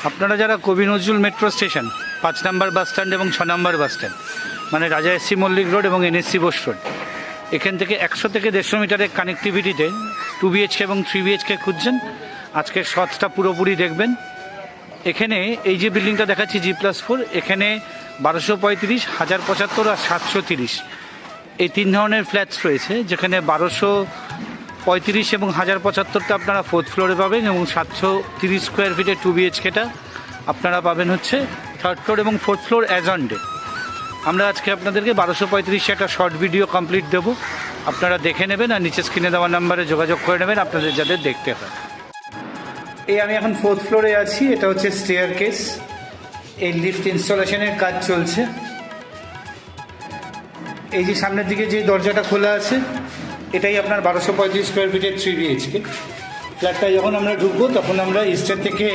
আপনারা যারা কবি নজরুল মেট্রো স্টেশন ৫ নম্বর বাস স্ট্যান্ড এবং ৬ নম্বর বাস স্ট্যান্ড মানে রাজা এসসি মল্লিক রোড এবং এনএসসি বোস রোড এখান থেকে ১০০ থেকে ১৫০ মিটারের কানেক্টিভিটিতে 2 BHK এবং 3 BHK খুঁজছেন, আজকের শর্টসটা পুরোপুরি দেখবেন। এখানে এই যে বিল্ডিংটা দেখাচ্ছি G+4, এখানে ১২৩৫, ১০৭৫ আর ৭৩০ এই ৩ ধরনের ফ্ল্যাটস রয়েছে, যেখানে ১২৩৫ এবং ১০৭৫টা আপনারা 4th ফ্লোরে পাবেন এবং ৭৩০ স্কোয়ার ফিটের 2 BHKটা আপনারা পাবেন হচ্ছে 3rd ফ্লোর এবং 4th floor as on day. আমরা আজকে আপনাদেরকে ১২৩৫ একটা শর্ট ভিডিও কমপ্লিট দেবো, আপনারা দেখে নেবেন আর নিচে স্ক্রিনে দেওয়া নাম্বারে যোগাযোগ করে নেবেন আপনাদের যাদের দেখতে হয়। এই আমি এখন 4th ফ্লোরে আছি, এটা হচ্ছে স্টেয়ার কেস, এই লিফট ইনস্টলেশনের কাজ চলছে। এই যে সামনের দিকে যে দরজাটা খোলা আছে এটাই আপনার ১২৩৫ স্কোয়ার ফিটের 3 BHK ফ্ল্যাটটা। যখন আমরা ঢুকবো তখন আমরা ইস্টের থেকে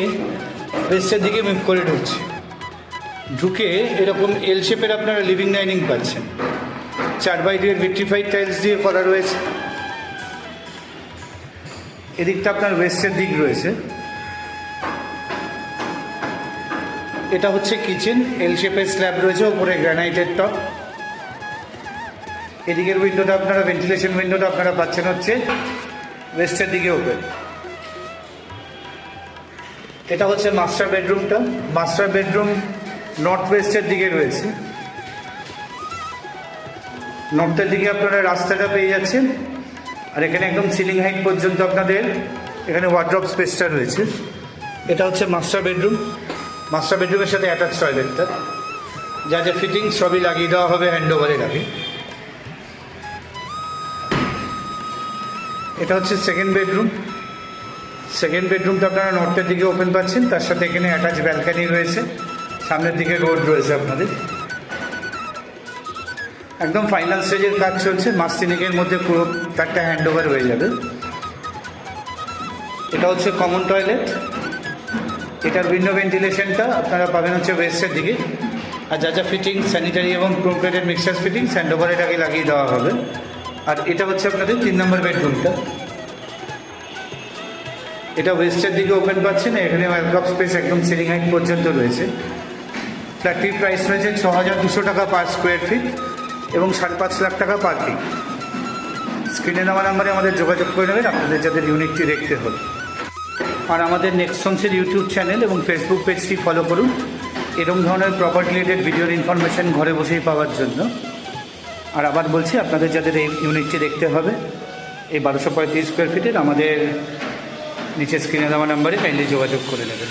ওয়েস্টের দিকে মুভ করে ঢুকছি। ঢুকে এরকম এল শেপের আপনারা লিভিং ডাইনিং পাচ্ছেন, 4x2 ভিট্রিফাইড টাইলস দিয়ে করা রয়েছে। এদিকটা আপনার ওয়েস্টের দিক রয়েছে। এটা হচ্ছে কিচেন, এল শেপের স্ল্যাব রয়েছে, ওপরে গ্রানাইটের টপ। এদিকের উইন্ডোটা আপনারা ভেন্টিলেশন উইন্ডোটা আপনারা পাচ্ছেন হচ্ছে ওয়েস্টের দিকে ওপেন। এটা হচ্ছে মাস্টার বেডরুমটা। মাস্টার বেডরুম নর্থ ওয়েস্টের দিকে রয়েছে। নর্থের দিকে আপনারা রাস্তাটা পেয়ে যাচ্ছেন, আর এখানে একদম সিলিং হাইট পর্যন্ত আপনাদের এখানে ওয়ার্ড্রপ স্পেসটা রয়েছে। এটা হচ্ছে মাস্টার বেডরুম। মাস্টার বেডরুমের সাথে অ্যাটাচ টয়লেটটা, যা যা ফিটিংস সবই লাগিয়ে দেওয়া হবে হ্যান্ড ওভারের আগে। এটা হচ্ছে সেকেন্ড বেডরুম। সেকেন্ড বেডরুমটা আপনারা নর্থের দিকে ওপেন পাচ্ছেন, তার সাথে এখানে অ্যাটাচ ব্যালকানি রয়েছে, সামনের দিকে রোড রয়েছে আপনাদের। একদম ফাইনাল স্টেজের কাজ চলছে, মাস তিনেকের মধ্যে পুরো ফ্ল্যাটটা হ্যান্ড ওভার হয়ে যাবে। এটা হচ্ছে কমন টয়লেট। এটার উইন্ডো ভেন্টিলেশনটা আপনারা পাবেন হচ্ছে ওয়েস্টের দিকে, আর যা যা ফিটিং স্যানিটারি এবং ক্রোমপ্লেটেড মিক্সার ফিটিং হ্যান্ড ওভারের আগে লাগিয়ে দেওয়া হবে। আর এটা হচ্ছে আপনাদের 3 নম্বর বেডরুমটা। এটা ওয়েস্টের দিকে ওপেন পাচ্ছেন, এখানে ওয়ার্কশপ স্পেস একদম সিলিং হাইট পর্যন্ত রয়েছে। ফ্ল্যাটটির প্রাইস রয়েছে ৬,২০০ টাকা পার স্কোয়ার ফিট এবং ৫.৫ লাখ টাকা পার্কিং। স্ক্রিনে দেওয়া নাম্বারে আমাদের যোগাযোগ করে নেবেন আপনাদের যাদের ইউনিটটি দেখতে হবে। আর আমাদের নেক্সট হোমসের ইউটিউব চ্যানেল এবং ফেসবুক পেজটি ফলো করুন এরকম ধরনের প্রপার্টি রিলেটেড ভিডিওর ইনফরমেশান ঘরে বসেই পাওয়ার জন্য। আর আবার বলছি, আপনাদের যাদের এই ইউনিটটি দেখতে হবে এই ১২৩৫ স্কোয়ার ফিটের, আমাদের নিচে স্ক্রিনে দেওয়া নাম্বারে কাইন্ডলি যোগাযোগ করে নেবেন।